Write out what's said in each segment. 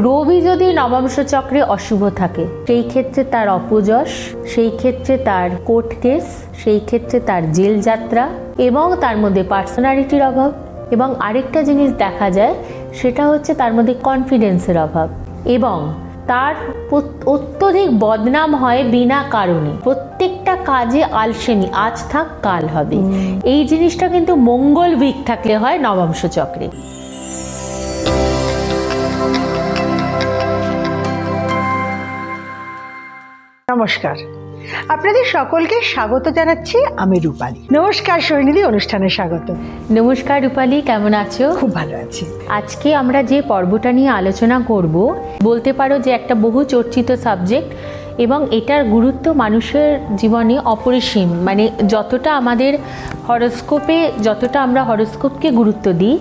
রবি যদি নবাংশ চক্রে অশুভ থাকে, সেই ক্ষেত্রে তার অপযশ, সেই ক্ষেত্রে তার কোর্ট কেস, সেই ক্ষেত্রে তার জেল যাত্রা এবং তার মধ্যে পার্সোনালিটির অভাব। এবং আরেকটা জিনিস দেখা যায়, সেটা হচ্ছে তার মধ্যে কনফিডেন্সের অভাব এবং তার অত্যধিক বদনাম হয় বিনা কারণে। প্রত্যেকটা কাজে আলসেমি, আজ থাক কাল হবে। এই জিনিসটা কিন্তু মঙ্গল উইক থাকলে হয় নবাংশ চক্রে। নমস্কার, আপনাদের সকলকে স্বাগত জানাচ্ছি। আমি রূপালী। নমস্কার সৈনিধি, অনুষ্ঠানে স্বাগত। নমস্কার রূপালী, কেমন আছো? খুব ভালো আছি। আজকে আমরা যে পর্বটা নিয়ে আলোচনা করব, বলতে পারো যে একটা বহু চর্চিত সাবজেক্ট এবং এটার গুরুত্ব মানুষের জীবনে অপরিসীম। মানে যতটা আমাদের হরোস্কোপে, যতটা আমরা হরোস্কোপকে গুরুত্ব দিই,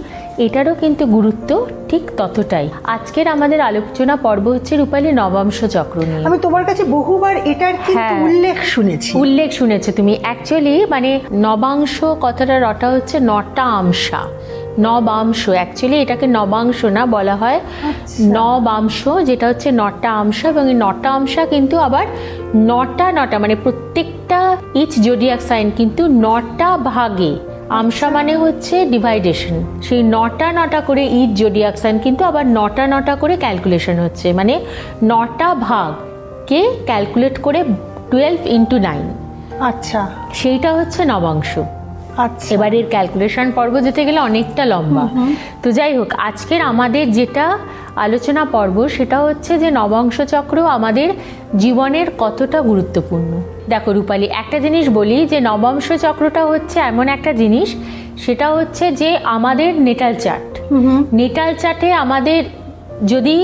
এটারও কিন্তু গুরুত্ব ঠিক ততটাই। আজকের আমাদের আলোচনা পর্ব হচ্ছে রূপালী নবাংশ চক্র নিয়ে। আমি তোমার কাছে বহুবার এটার কিন্তু উল্লেখ শুনেছো তুমি। অ্যাকচুয়ালি মানে নবাংশ কথাটা রটা হচ্ছে নটা আমসা, নবাংশ। অ্যাকচুয়ালি এটাকে নবাংশ না বলা হয়, নবাংশ, যেটা হচ্ছে নটা আমসা। এবং এই নটা আমসা কিন্তু আবার নটা মানে প্রত্যেকটা ইচ জোডিয়াক সাইন কিন্তু নটা ভাগে। আমসা মানে হচ্ছে ডিভাইডেশন। সেই নটা করে ইচ জোডিয়াক সাইন কিন্তু আবার নটা করে ক্যালকুলেশন হচ্ছে, মানে নটা ভাগকে ক্যালকুলেট করে 12 into 9। আচ্ছা, সেইটা হচ্ছে নবাংশ। আচ্ছা, এবার এর ক্যালকুলেশন পর্ব যেতে গেলে অনেকটা লম্বা। তো যাই হোক, আজকের আমাদের যেটা আলোচনা পর্ব সেটা হচ্ছে যে নবাংশ চক্র আমাদের জীবনের কতটা গুরুত্বপূর্ণ। দেখো রূপালী, একটা জিনিস বলি যে নবাংশ চক্রটা হচ্ছে এমন একটা জিনিস, সেটা হচ্ছে যে আমাদের নেটাল চার্ট, নেটাল চার্টে আমাদের যদি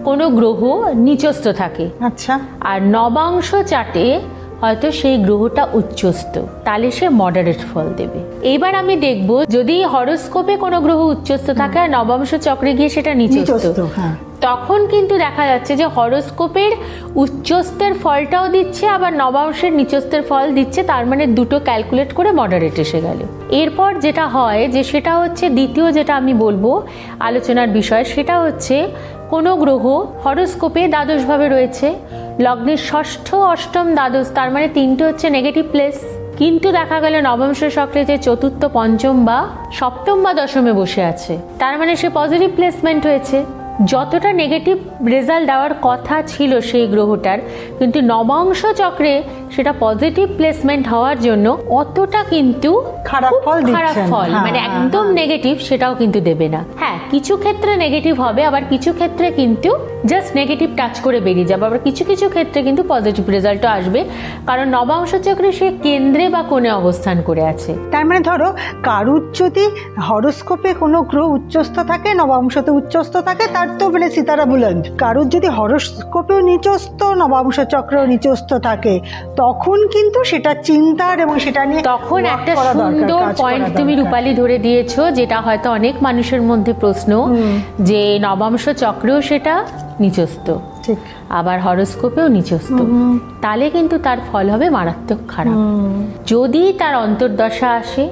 কোনো গ্রহ নিচস্থ থাকে, আচ্ছা, আর নবাংশ চার্টে হয়তো সেই গ্রহটা উচ্চস্থ, তাহলে সে মডারেট ফল দেবে। এইবার আমি দেখব যদি হরোস্কোপে কোনো গ্রহ উচ্চস্থ থাকে আর নবাংশ চক্রে গিয়ে সেটা নিচস্থ, তখন কিন্তু দেখা যাচ্ছে যে হরোস্কোপের উচ্চস্থের ফলটাও দিচ্ছে, আবার নবাংশের নিচস্থের ফল দিচ্ছে। তার মানে দুটো ক্যালকুলেট করে মডারেট এসে গেল। এরপর যেটা হয় যে সেটা হচ্ছে দ্বিতীয় যেটা আমি বলবো আলোচনার বিষয়, সেটা হচ্ছে কোনো গ্রহ হরোস্কোপে দ্বাদশভাবে রয়েছে, লগ্নের ষষ্ঠ, অষ্টম, দ্বাদশ, তার মানে তিনটে হচ্ছে নেগেটিভ প্লেস। কিন্তু দেখা গেল নবাংশ চক্রে যে চতুর্থ, পঞ্চম বা সপ্তম বা দশমে বসে আছে, তার মানে সে পজিটিভ প্লেসমেন্ট হয়েছে। যতটা নেগেটিভ রেজাল্ট দেওয়ার কথা ছিল সেই গ্রহটার, কিন্তু নবাংশ চক্রে সেটা পজিটিভ প্লেসমেন্ট হওয়ার জন্য অতটা কিন্তু খারাপ ফল, মানে একদম নেগেটিভ সেটাও কিন্তু দেবে না। হ্যাঁ, কিছু ক্ষেত্রে নেগেটিভ হবে, আবার কিছু ক্ষেত্রে কিন্তু জাস্ট নেগেটিভ টাচ করে বেরিয়ে যাবে, আবার কিছু কিছু ক্ষেত্রে কিন্তু পজিটিভ রেজাল্টও আসবে, কারণ নবাংশ চক্রে সে কেন্দ্রে বা কোণে অবস্থান করে আছে। তার মানে ধরো কারুর যদি হরোস্কোপে কোনো গ্রহ উচ্চস্থ থাকে, নবাংশতে উচ্চস্থ থাকে, তার তো মানে সিতারা বুলন্দ। কারুর যদি হরোস্কোপেও নিচস্থ, নবাংশ চক্রেও নিচস্থ থাকে, তখন কিন্তু সেটা চিন্তার এবং সেটা নিয়ে তখন একটা সুন্দর পয়েন্ট তুমি রূপালী ধরে দিয়েছো, যেটা হয়তো অনেক মানুষের মধ্যে প্রশ্ন, যে নবাংশ চক্রেও সেটা নিচস্থ, আবার হরোস্কোপেও নিচস্থ, তাহলে কিন্তু তার ফল হবে মারাত্মক খারাপ। যদি তার অন্তর্দশা আসে,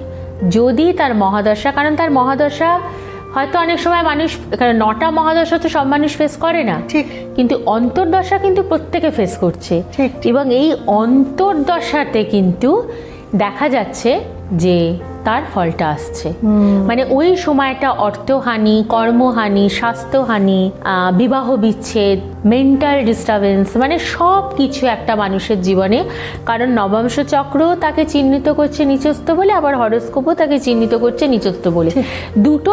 যদি তার মহাদশা, কারণ তার মহাদশা হয়তো অনেক সময় মানুষ, কারণ নটা মহাদশা তো সব মানুষ ফেস করে না, কিন্তু অন্তর্দশা কিন্তু প্রত্যেকে ফেস করছে। এবং এই অন্তর্দশাতে কিন্তু দেখা যাচ্ছে যে তার ফলটা আসছে, মানে ওই সময়টা অর্থহানি, কর্মহানি, স্বাস্থ্যহানি, বিবাহ বিচ্ছেদ, মেন্টাল ডিস্টারবেন্স, মানে সব কিছু একটা মানুষের জীবনে। কারণ নবাংশ চক্র তাকে চিহ্নিত করছে নিচস্থ বলে, আবার হরোস্কোপও তাকে চিহ্নিত করছে নিচস্থ বলে। দুটো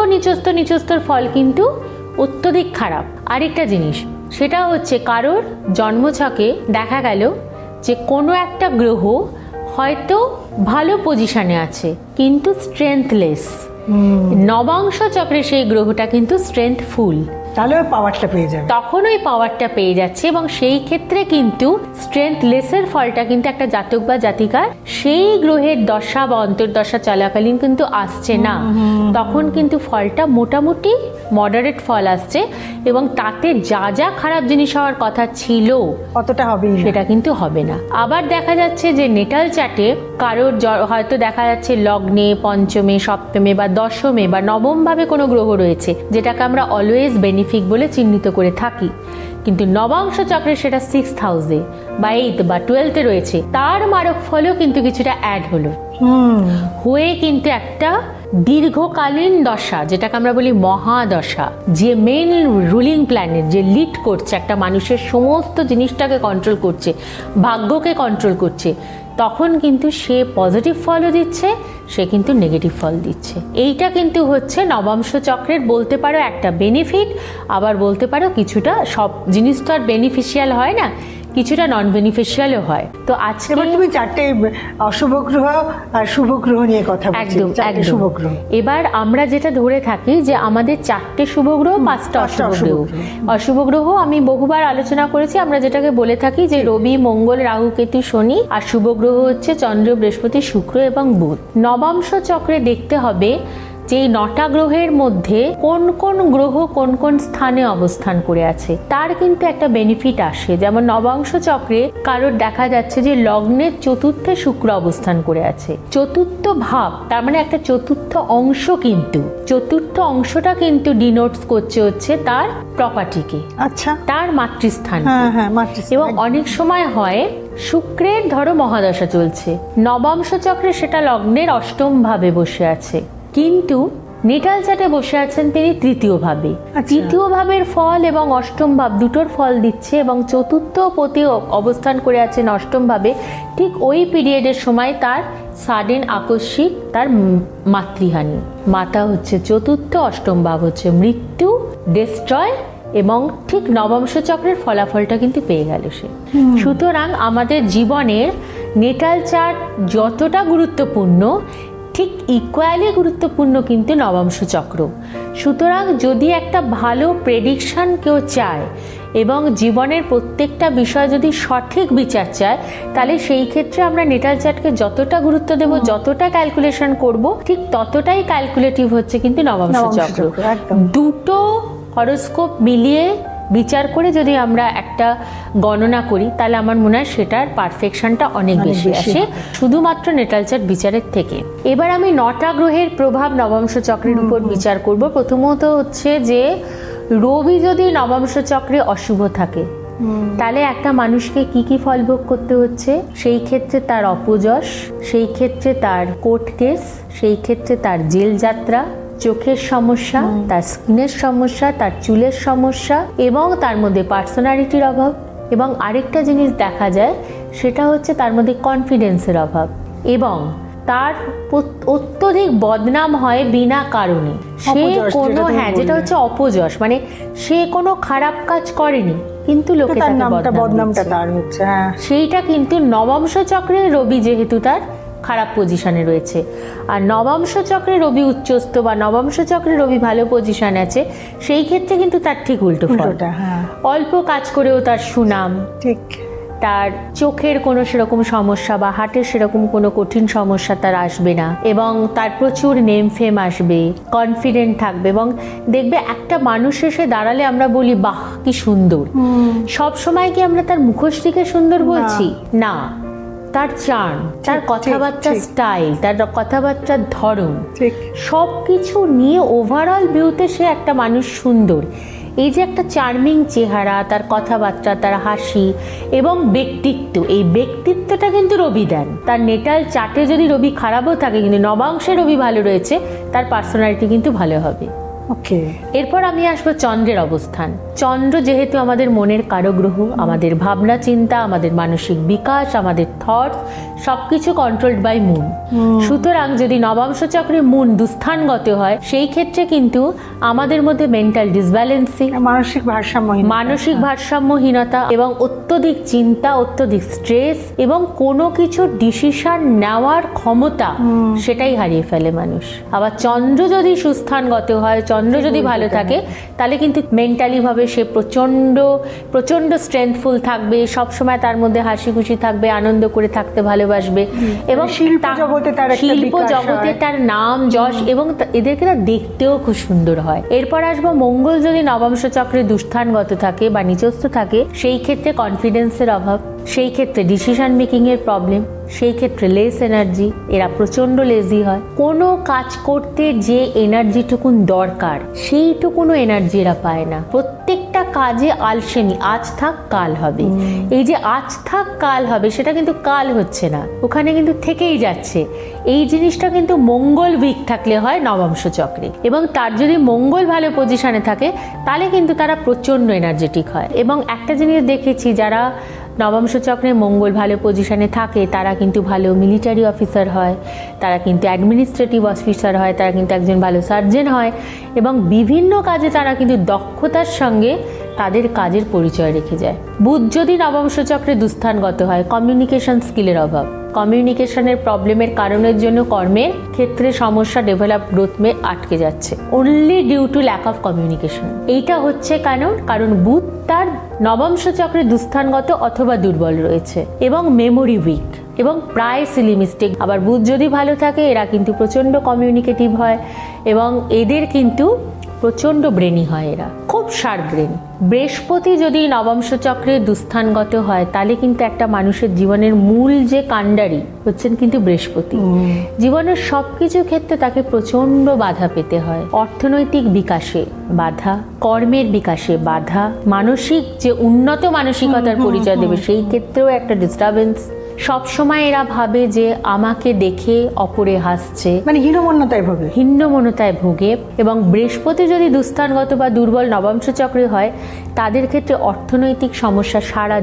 নিচস্থর ফল কিন্তু অত্যধিক খারাপ। আরেকটা জিনিস সেটা হচ্ছে কারোর জন্মছকে দেখা গেল যে কোনো একটা গ্রহ হয়তো ভালো পজিশনে আছে কিন্তু স্ট্রেংথলেস, নবাংশ চক্রে সেই গ্রহটা কিন্তু স্ট্রেংথফুল, তাহলে ওই পাওয়ারটা পেয়ে যাবে, তখন ওই পাওয়ারটা পেয়ে যাচ্ছে। এবং সেই ক্ষেত্রে কিন্তু স্ট্রেংথলেসের ফলটা কিন্তু একটা জাতক বা জাতিকার সেই গ্রহের দশা বা অন্তর্দশা চলাকালীন কিন্তু আসছে না, তখন কিন্তু ফলটা মোটামুটি মডারেট ফল আসছে, এবং তাতে যা যা খারাপ জিনিস হওয়ার কথা ছিল অতটা হবে সেটা কিন্তু হবে না। আবার দেখা যাচ্ছে যে নেটাল চার্টে কারোর হয়তো দেখা যাচ্ছে লগ্নে, পঞ্চমে, সপ্তমে বা দশমে বা নবম ভাবে কোনো গ্রহ রয়েছে, যেটাকে আমরা অলওয়েজ বেনিফিট বেনিফিক বলে চিহ্নিত করে থাকি, কিন্তু নবাংশ চক্রে সেটা 6th হাউসে বা 8th বা 12th রয়েছে, তার মারক ফলেও কিন্তু কিছুটা অ্যাড হলো, হয়ে কিন্তু একটা দীর্ঘকালীন দশা, যেটাকে আমরা বলি মহাদশা, যে মেইন রুলিং প্ল্যানেট, যে লিড করছে একটা মানুষের সমস্ত জিনিসটাকে কন্ট্রোল করছে, ভাগ্যকে কন্ট্রোল করছে, তখন কিন্তু সে পজিটিভ ফলও দিচ্ছে, সে কিন্তু নেগেটিভ ফল দিচ্ছে। এইটা কিন্তু হচ্ছে নবাংশ চক্রের বলতে পারো একটা বেনিফিট, আবার বলতে পারো কিছুটা, সব জিনিস তো আর বেনিফিশিয়াল হয় না, কিছুটা নন বেনিফিশিয়ালও হয়। তো আজকে তুমি 4টে অশুভ গ্রহ আর শুভ গ্রহ নিয়ে কথা বলছি। একদম শুভ গ্রহ। এবার আমরা যেটা ধরে থাকি যে আমাদের 4টে শুভ গ্রহ, 5টা অশুভ গ্রহ। অশুভ গ্রহ আমি বহুবার আলোচনা করেছি, আমরা যেটাকে বলে থাকি যে রবি, মঙ্গল, রাহু, কেতু, শনি, আর শুভ গ্রহ হচ্ছে চন্দ্র, বৃহস্পতি, শুক্র এবং বুধ। নবাংশ চক্রে দেখতে হবে যে 9টা গ্রহের মধ্যে কোন কোন গ্রহ কোন কোন স্থানে অবস্থান করে আছে, তার কিন্তু একটা বেনিফিট আসে। যেমন নবাংশ চক্রে কারোর দেখা যাচ্ছে যে লগ্নের 4র্থে শুক্র অবস্থান করে আছে, 4র্থ ভাব, তার মানে একটা 4র্থ অংশ, কিন্তু 4র্থ অংশটা কিন্তু ডিনোটস করছে হচ্ছে তার প্রপার্টিকে, আচ্ছা, তার মাতৃস্থান। এবং অনেক সময় হয় শুক্রের ধরো মহাদশা চলছে, নবাংশ চক্রে সেটা লগ্নের 8ম ভাবে বসে আছে, কিন্তু নেটাল চার্টে বসে আছেন তিনি 3য় ভাবে। 3য় ভাবের ফল এবং 8ম ভাব দুটোর ফল দিচ্ছে, এবং 4র্থ পতি অবস্থান করে আছেন 8ম ভাবে। ঠিক ওই পিরিয়ডের সময় তার সাডেন আকস্মিক তার মাতৃহানি, মাতা হচ্ছে 4র্থ, 8ম ভাব হচ্ছে মৃত্যু, ডিস্ট্রয়, এবং ঠিক নবাংশ চক্রের ফলাফলটা কিন্তু পেয়ে গেল সে। সুতরাং আমাদের জীবনের নেটাল চার্ট যতটা গুরুত্বপূর্ণ, ঠিক ইকুয়ালি গুরুত্বপূর্ণ কিন্তু নবাংশ চক্র। সুতরাং যদি একটা ভালো প্রেডিকশন কেউ চায় এবং জীবনের প্রত্যেকটা বিষয় যদি সঠিক বিচার চায়, তাহলে সেই ক্ষেত্রে আমরা নেটাল চার্টকে যতটা গুরুত্ব দেব, যতটা ক্যালকুলেশন করব, ঠিক ততটাই ক্যালকুলেটিভ হচ্ছে কিন্তু নবাংশ চক্র। দুটো হরোস্কোপ মিলিয়ে বিচার করে যদি আমরা একটা গণনা করি, তাহলে আমার মনে হয় সেটার পারফেকশনটা অনেক বেশি আসে শুধুমাত্র নেটাল চার্ট বিচারের থেকে। এবার আমি 9টা গ্রহের প্রভাব নবাংশ চক্রের উপর বিচার করব। প্রথমত হচ্ছে যে রবি যদি নবাংশ চক্রে অশুভ থাকে, তাহলে একটা মানুষকে কি কি ফল ভোগ করতে হচ্ছে, সেই ক্ষেত্রে তার অপযশ, সেই ক্ষেত্রে তার কোর্ট কেস, সেই ক্ষেত্রে তার জেল যাত্রা, চোখের সমস্যা, তার স্কিনের সমস্যা, তার চুলের সমস্যা, এবং তার মধ্যে পার্সোনালিটির অভাব। এবং আরেকটা জিনিস দেখা যায়, সেটা হচ্ছে তার মধ্যে কনফিডেন্সের অভাব, এবং তার অত্যধিক বদনাম হয় বিনা কারণে। সে কোনো যেটা হচ্ছে অপযশ, মানে সে কোনো খারাপ কাজ করেনি, কিন্তু লোকে তাকে বদনামটা তার হচ্ছে, সেইটা কিন্তু নবাংশ চক্রে রবি যেহেতু তার খারাপ পজিশনে রয়েছে, আর নবাংশ চক্রে রবি উচ্চস্থ বা নবাংশ চক্রে রবি ভালো পজিশন আছে, সেই ক্ষেত্রে কিন্তু তার ঠিক উল্টো ফল। অল্প কাজ করেও তার সুনাম, ঠিক, তার চোখের কোনো সেরকম সমস্যা বা হার্টের সেরকম কোনো কঠিন সমস্যা তার আসবে না, এবং তার প্রচুর নেম ফেম আসবে, কনফিডেন্ট থাকবে, এবং দেখবে একটা মানুষ এসে দাঁড়ালে আমরা বলি বাহ কি সুন্দর। সব সময় কি আমরা তার মুখশ্রীকে সুন্দর বলছি? না, তার চার্ম, তার কথাবার্তার স্টাইল, তার কথাবার্তার ধরন, সব কিছু নিয়ে ওভারঅল ভিউতে সে একটা মানুষ সুন্দর। এই যে একটা চার্মিং চেহারা, তার কথাবার্তা, তার হাসি এবং ব্যক্তিত্ব, এই ব্যক্তিত্বটা কিন্তু রবি দেন। তার নেটাল চার্টে যদি রবি খারাপও থাকে, কিন্তু নবাংশে রবি ভালো রয়েছে, তার পার্সোনালিটি কিন্তু ভালো হবে। ওকে, এরপর আমি আসবো চন্দ্রের অবস্থান। চন্দ্র যেহেতু আমাদের মনের কারগ্রহ, আমাদের ভাবনা চিন্তা, আমাদের মানসিক বিকাশ, আমাদের থটস সবকিছু কন্ট্রোলড বাই মুন। সুতরাং যদি নবাংশ চক্রে মুন দুস্থানগত হয়, সেই ক্ষেত্রে কিন্তু আমাদের মধ্যে মেন্টাল ডিসব্যালেন্সি, মানসিক ভারসাম্যহীনতা এবং অত্যধিক চিন্তা, অত্যধিক স্ট্রেস এবং কোনো কিছু ডিসিশন নেওয়ার ক্ষমতা, সেটাই হারিয়ে ফেলে মানুষ। আবার চন্দ্র যদি সুস্থানগত হয়, চন্দ্র যদি ভালো থাকে, তাহলে কিন্তু মেন্টালি ভাবে সে প্রচন্ড স্ট্রেংথফুল থাকবে, সবসময় তার মধ্যে হাসি খুশি থাকবে, আনন্দ করে থাকতে ভালোবাসবে, এবং শিল্প জগতে তার নাম যশ, এবং এদেরকে না দেখতেও খুব সুন্দর হয়। এরপর আসবো মঙ্গল যদি নবাংশ চক্রে দুস্থানগত থাকে বা নিচস্থ থাকে, সেই ক্ষেত্রে কনফিডেন্সের অভাব, সেই ক্ষেত্রে ডিসিশন মেকিংয়ের প্রবলেম, সেই ক্ষেত্রে লেস এনার্জি, এরা প্রচণ্ড লেজি হয়। কোনো কাজ করতে যে এনার্জিটুকুন দরকার সেইটুকুনও এনার্জি এরা পায় না। প্রত্যেকটা কাজে আলসেমি, আজ থাক কাল হবে। এই যে আজ থাক কাল হবে সেটা কিন্তু কাল হচ্ছে না, ওখানে কিন্তু থেকেই যাচ্ছে। এই জিনিসটা কিন্তু মঙ্গল উইক থাকলে হয় নবাংশ চক্রে, এবং তার যদি মঙ্গল ভালো পজিশনে থাকে তাহলে কিন্তু তারা প্রচণ্ড এনার্জেটিক হয়। এবং একটা জিনিস দেখেছি, যারা নবাংশ চক্রে মঙ্গল ভালো পজিশনে থাকে তারা কিন্তু ভালো মিলিটারি অফিসার হয়, তারা কিন্তু অ্যাডমিনিস্ট্রেটিভ অফিসার হয়, তারা কিন্তু একজন ভালো সার্জন হয়, এবং বিভিন্ন কাজে তারা কিন্তু দক্ষতার সঙ্গে তাদের কাজের পরিচয় রেখে যায়। বুধ যদি নবাংশ চক্রে দুস্থানগত হয়, কমিউনিকেশন স্কিলের অভাব, কমিউনিকেশনের প্রবলেমের কারণের জন্য কর্মের ক্ষেত্রে সমস্যা, ডেভেলপ গ্রোথে আটকে যাচ্ছে, only due to lack of communication. এইটা হচ্ছে কারণ বুধ তার নবাংশ চক্রে দুস্থানগত অথবা দুর্বল রয়েছে, এবং মেমোরি উইক, এবং প্রায় সিলি মিস্টেক। আবার বুধ যদি ভালো থাকে এরা কিন্তু প্রচণ্ড কমিউনিকেটিভ হয়, এবং এদের কিন্তু প্রচণ্ড ব্রেনি হয়, এরা খুব শার্প ব্রেন। বৃহস্পতি যদি নবাংশ চক্রে দুস্থানগত হয় তাহলে কিন্তু একটা মানুষের জীবনের মূল যে কাণ্ডারি হচ্ছেন কিন্তু বৃহস্পতি। জীবনের সবকিছু ক্ষেত্রে তাকে প্রচণ্ড বাধা পেতে হয়। অর্থনৈতিক বিকাশে বাধা, কর্মের বিকাশে বাধা, মানসিক যে উন্নত মানসিকতার পরিচয় দেবে সেই ক্ষেত্রেও একটা ডিস্টারবেন্স। সবসময় এরা ভাবে যে আমাকে দেখে অপরে হাসছে, মানে হীনমন্যতায় ভোগে। এবং বৃহস্পতি যদি দুস্থানগত বা দুর্বল নবাংশ চক্রে হয় তাদের ক্ষেত্রে অর্থনৈতিক সমস্যা সারা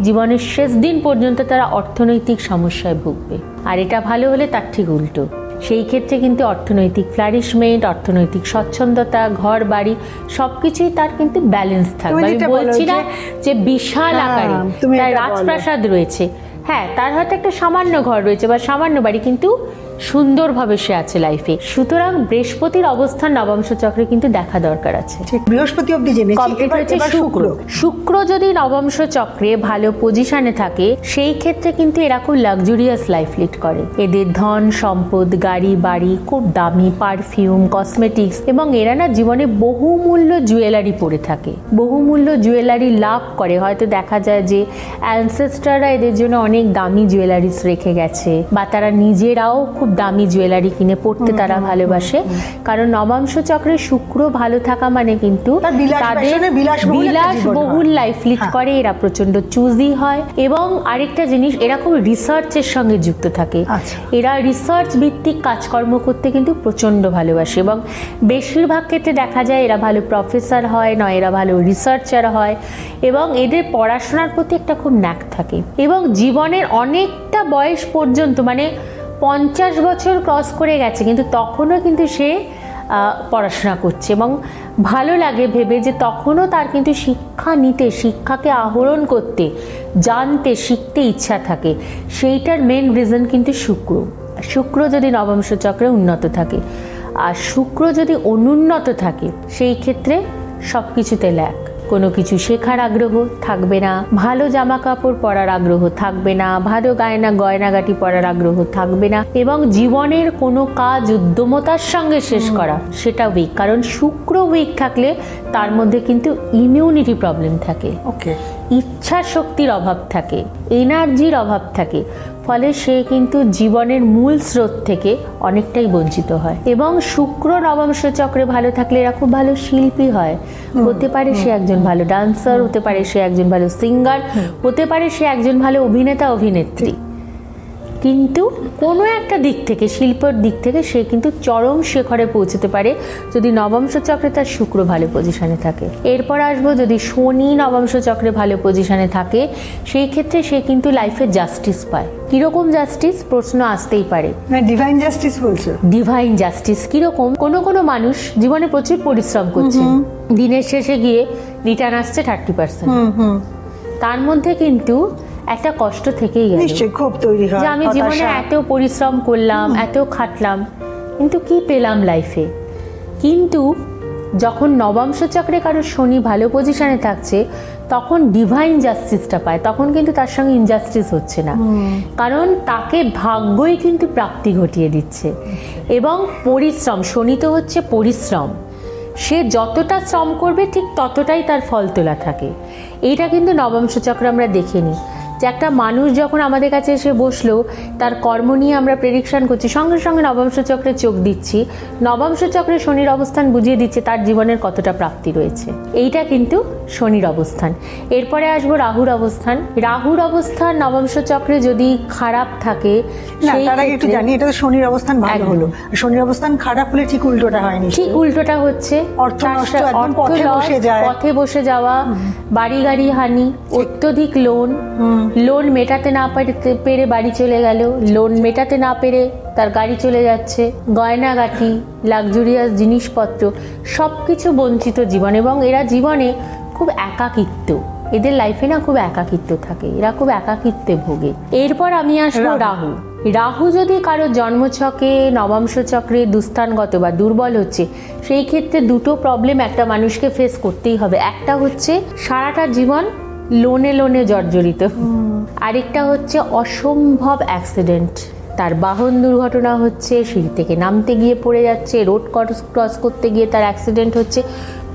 জীবনের শেষ দিন পর্যন্ত তারা অর্থনৈতিক সমস্যায় ভুগবে। আর এটা ভালো হলে তার ঠিক উল্টো, সেই ক্ষেত্রে কিন্তু অর্থনৈতিক ফ্লারিশমেন্ট, অর্থনৈতিক স্বচ্ছন্দতা, ঘর বাড়ি সবকিছুই তার কিন্তু ব্যালেন্স থাকবে। আমি বলছি না যে বিশাল আকারে তার রাজপ্রাসাদ রয়েছে, হ্যাঁ তার হয়তো একটা সামান্য ঘর রয়েছে বা সামান্য বাড়ি, কিন্তু সুন্দরভাবে সে আছে লাইফে। সুতরাং বৃহস্পতির অবস্থান নবাংশ চক্রে কিন্তু দেখা দরকার আছে। বৃহস্পতি অবধি জেনেছি। শুক্র যদি নবাংশ চক্রে ভালো পজিশনে থাকে সেই ক্ষেত্রে কিন্তু এরা খুব লাক্সুরিয়াস লাইফ লিড করে। এদের ধন সম্পদ, গাড়ি বাড়ি, খুব দামি পারফিউম, কসমেটিক্স, এবং এরা না জীবনে বহুমূল্য জুয়েলারি পরে থাকে, বহুমূল্য জুয়েলারি লাভ করে। হয়তো দেখা যায় যে অ্যানসেস্টাররা এদের জন্য অনেক দামি জুয়েলারিস রেখে গেছে, বা তারা নিজেরাও খুব দামি জুয়েলারি কিনে পড়তে তারা ভালোবাসে। কারণ নবাংশ চক্রে শুক্র ভালো থাকা মানে কিন্তু তাদের বিলাসবহুল লাইফ লিড করে, এরা প্রচন্ড চুজি হয়। এবং আরেকটা জিনিস, এরা খুব রিসার্চের সঙ্গে যুক্ত থাকে, এরা রিসার্চ ভিত্তিক কাজকর্ম করতে কিন্তু প্রচন্ড ভালোবাসে, এবং বেশিরভাগ ক্ষেত্রে দেখা যায় এরা ভালো প্রফেসর হয়, নয় এরা ভালো রিসার্চার হয়, এবং এদের পড়াশোনার প্রতি একটা খুব ন্যাক থাকে। এবং জীবনের অনেকটা বয়স পর্যন্ত, মানে 50 বছর ক্রস করে গেছে কিন্তু তখনও কিন্তু সে পড়াশোনা করছে, এবং ভালো লাগে ভেবে যে তখনও তার কিন্তু শিক্ষা নিতে, শিক্ষাকে আহরণ করতে, জানতে, শিখতে ইচ্ছা থাকে। সেইটার মেন রিজন কিন্তু শুক্র যদি নবংশ চক্রে উন্নত থাকে, আর শুক্র যদি অনুন্নত থাকে সেই ক্ষেত্রে সব কিছুতে ল্যাক। কোনো কিছু শেখার আগ্রহ থাকবে না, ভালো জামা কাপড় পরার আগ্রহ থাকবে না, ভালো গয়নাগাটি পরার আগ্রহ থাকবে না, এবং জীবনের কোনো কাজ উদ্যমতার সঙ্গে শেষ করা সেটা উইক। কারণ শুক্র উইক থাকলে তার মধ্যে কিন্তু ইমিউনিটি প্রবলেম থাকে, ইচ্ছা শক্তির অভাব থাকে, এনার্জির অভাব থাকে, ফলে সে কিন্তু জীবনের মূল স্রোত থেকে অনেকটাই বঞ্চিত হয়। এবং শুক্র নবংশ চক্রে ভালো থাকলে এরা খুব ভালো শিল্পী হয়, হতে পারে সে একজন ভালো ডান্সার, হতে পারে সে একজন ভালো সিঙ্গার, হতে পারে সে একজন ভালো অভিনেতা অভিনেত্রী, কিন্তু কোনো একটা দিক থেকে, শিল্পের দিক থেকে সে কিন্তু চরম শিখরে পৌঁছতে পারে যদি নবংশ চক্রে তার শুক্র ভালো পজিশনে থাকে। এরপর আসবো, যদি শনি নবংশ চক্রে ভালো পজিশনে থাকে সেই ক্ষেত্রে সে কিন্তু লাইফে জাস্টিস পায়। কিরকম জাস্টিস প্রশ্ন আসতেই পারে, ডিভাইন জাস্টিস বলছো? ডিভাইন জাস্টিস কিরকম? কোনো মানুষ জীবনে প্রচুর পরিশ্রম করছে, দিনের শেষে গিয়ে রিটার্ন আসছে 30%, তার মধ্যে কিন্তু একটা কষ্ট থেকেই গেল, নিশ্চয়ই ক্ষোভ তৈরি হয় যে আমি জীবনে এত পরিশ্রম করলাম, এত খাটলাম, কিন্তু কি পেলাম লাইফে? কিন্তু যখন নবংশ চক্রে কারো শনি ভালো পজিশনে থাকছে তখন ডিভাইন জাস্টিসটা পায়, তখন কিন্তু তার সঙ্গে ইনজাস্টিস হচ্ছে না, কারণ তাকে ভাগ্যই কিন্তু প্রাপ্তি ঘটিয়ে দিচ্ছে। এবং পরিশ্রম, শনি তো হচ্ছে পরিশ্রম, সে যতটা শ্রম করবে ঠিক ততটাই তার ফল তোলা থাকে। এইটা কিন্তু নবংশ চক্রে আমরা দেখে নিই। যে একটা মানুষ যখন আমাদের কাছে এসে বসলো, তার কর্ম নিয়ে আমরা প্রেডিকশন করছি, সঙ্গে সঙ্গে নবাংশ চক্রে চোখ দিচ্ছি, নবাংশ চক্রে শনির অবস্থান বুঝিয়ে দিচ্ছে তার জীবনের কতটা প্রাপ্তি রয়েছে। এইটা কিন্তু শনির অবস্থান। এরপরে আসবো রাহুর অবস্থান। রাহুর অবস্থান নবাংশ চক্রে যদি খারাপ থাকে, একটু জানি এটা তো শনির অবস্থান ভালো হলো, শনির অবস্থান খারাপ হলে ঠিক উল্টোটা হয়নি, ঠিক উল্টোটা হচ্ছে, পথে বসে যাওয়া, বাড়ি গাড়ি হানি, অত্যধিক লোন মেটাতে না পেরে বাড়ি চলে গেল, লোন মেটাতে না পেরে তার গাড়ি চলে যাচ্ছে, গয়নাগাটি, লাক্সুরিয়াস জিনিসপত্র সবকিছু বঞ্চিত জীবন। এবং এরা জীবনে খুব একাকিত্ব, এদের লাইফে না খুব একাকিত্ব থাকে, এরা খুব একাকিত্বে ভোগে। এরপর আমি আসবো রাহু। রাহু যদি কারো জন্মছকে নবাংশ চক্রে দুস্থানগত বা দুর্বল হচ্ছে, সেই ক্ষেত্রে দুটো প্রবলেম একটা মানুষকে ফেস করতেই হবে। একটা হচ্ছে সারাটা জীবন লোনে জর্জরিত, আরেকটা হচ্ছে অসম্ভব অ্যাক্সিডেন্ট, তার বাহন দুর্ঘটনা হচ্ছে, সিঁড়ি থেকে নামতে গিয়ে পড়ে যাচ্ছে, রোড ক্রস করতে গিয়ে তার অ্যাক্সিডেন্ট হচ্ছে,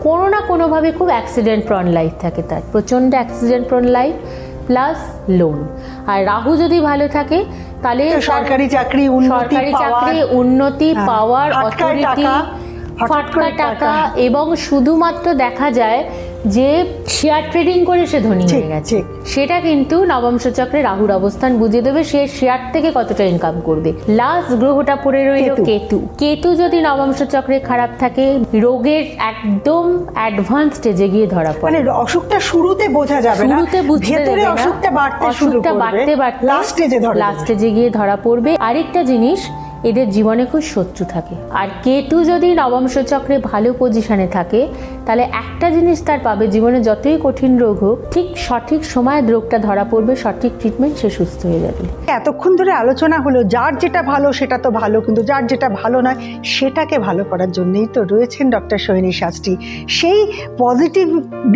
কোনো না কোনোভাবে খুব অ্যাক্সিডেন্ট প্রন লাইফ থাকে তার, প্রচণ্ড accident prone life plus loan. আর রাহু যদি ভালো থাকে তাহলে সরকারি চাকরি, উন্নতি পাওয়ার, অথরিটি, ফাটকা টাকা, এবং শুধুমাত্র দেখা যায় যে শেয়ার ট্রেডিং করে সে ধনী হয়ে গেছে, সেটা কিন্তু নবম চক্রে রাহুর অবস্থান বুঝিয়ে দেবে সে শেয়ার থেকে কতটা ইনকাম করবে। লাস্ট গ্রহটা পড়ে রইল কেতু। কেতু যদি নবম চক্রে খারাপ থাকে, রোগের একদম অ্যাডভান্স স্টেজে গিয়ে ধরা পড়ে, মানে অসুখটা শুরুতে বোঝা যাবে না, শুরুতে বুঝতে দেবে না, অসুখটা বাড়তে লাস্ট স্টেজে গিয়ে ধরা পড়বে। আরেকটা জিনিস, এদের জীবনে খুব শত্রু থাকে। আর কেতু যদি নবংশ চক্রে ভালো পজিশনে থাকে, তাহলে একটা জিনিস তার পাবে, জীবনে যতই কঠিন রোগ হোক, ঠিক সঠিক সময় রোগটা ধরা পড়বে, সঠিক ট্রিটমেন্ট, সে সুস্থ হয়ে যাবে। এতক্ষণ ধরে আলোচনা হলো, যার যেটা ভালো সেটা তো ভালো, কিন্তু যার যেটা ভালো নয় সেটাকে ভালো করার জন্যই তো রয়েছেন ডক্টর সোহিনী শাস্ত্রী। সেই পজিটিভ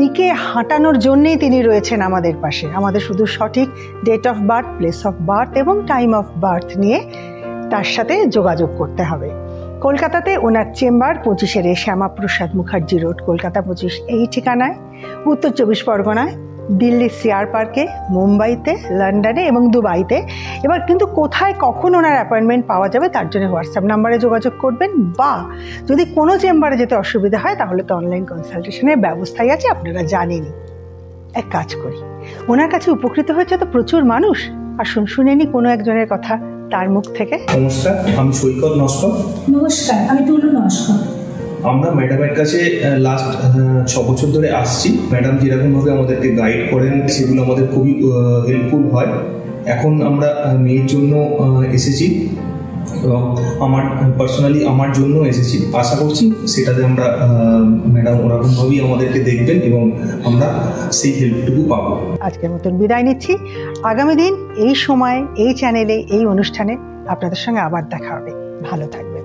দিকে হাঁটানোর জন্যই তিনি রয়েছেন আমাদের পাশে। আমাদের শুধু সঠিক date of birth, place of birth এবং টাইম অফ বার্থ নিয়ে তার সাথে যোগাযোগ করতে হবে। কলকাতাতে ওনার চেম্বার 25 শ্যামাপ্রসাদ মুখার্জি রোড, কলকাতা 25 এই ঠিকানায়, উত্তর 24 পরগনায়, দিল্লি সিআর পার্কে, মুম্বাইতে, লন্ডনে এবং দুবাইতে। এবার কিন্তু কোথায় কখন ওনার অ্যাপয়েন্টমেন্ট পাওয়া যাবে তার জন্য হোয়াটসঅ্যাপ নাম্বারে যোগাযোগ করবেন, বা যদি কোনো চেম্বারে যেতে অসুবিধা হয় তাহলে তো অনলাইন কনসালটেশনের ব্যবস্থাই আছে, আপনারা জানেনই। এক কাজ করি, ওনার কাছে উপকৃত হয়েছে তো প্রচুর মানুষ, আসুন শুনে নি কোনো একজনের কথা তার মুখ থেকে। নমস্কার, আমি সৈকত নস্কর। নমস্কার, আমি টুলু নস্কর। আমরা ম্যাডামের কাছে লাস্ট 6 বছর ধরে আসছি। ম্যাডাম যেরকমভাবে আমাদেরকে গাইড করেন সেগুলো আমাদের খুবই হেল্পফুল হয়। এখন আমরা মেয়ের জন্য এসেছি এবং আমার পার্সোনালি আমার জন্য এসেছি। আশা করছি সেটাতে আমরা ম্যাডাম ওরকমভাবেই আমাদেরকে দেখবেন এবং আমরা সেই হেল্পটুকু পাবো। আজকের মতন বিদায় নিচ্ছি। আগামী দিন এই সময়, এই চ্যানেলে, এই অনুষ্ঠানে আপনাদের সঙ্গে আবার দেখা হবে। ভালো থাকবেন।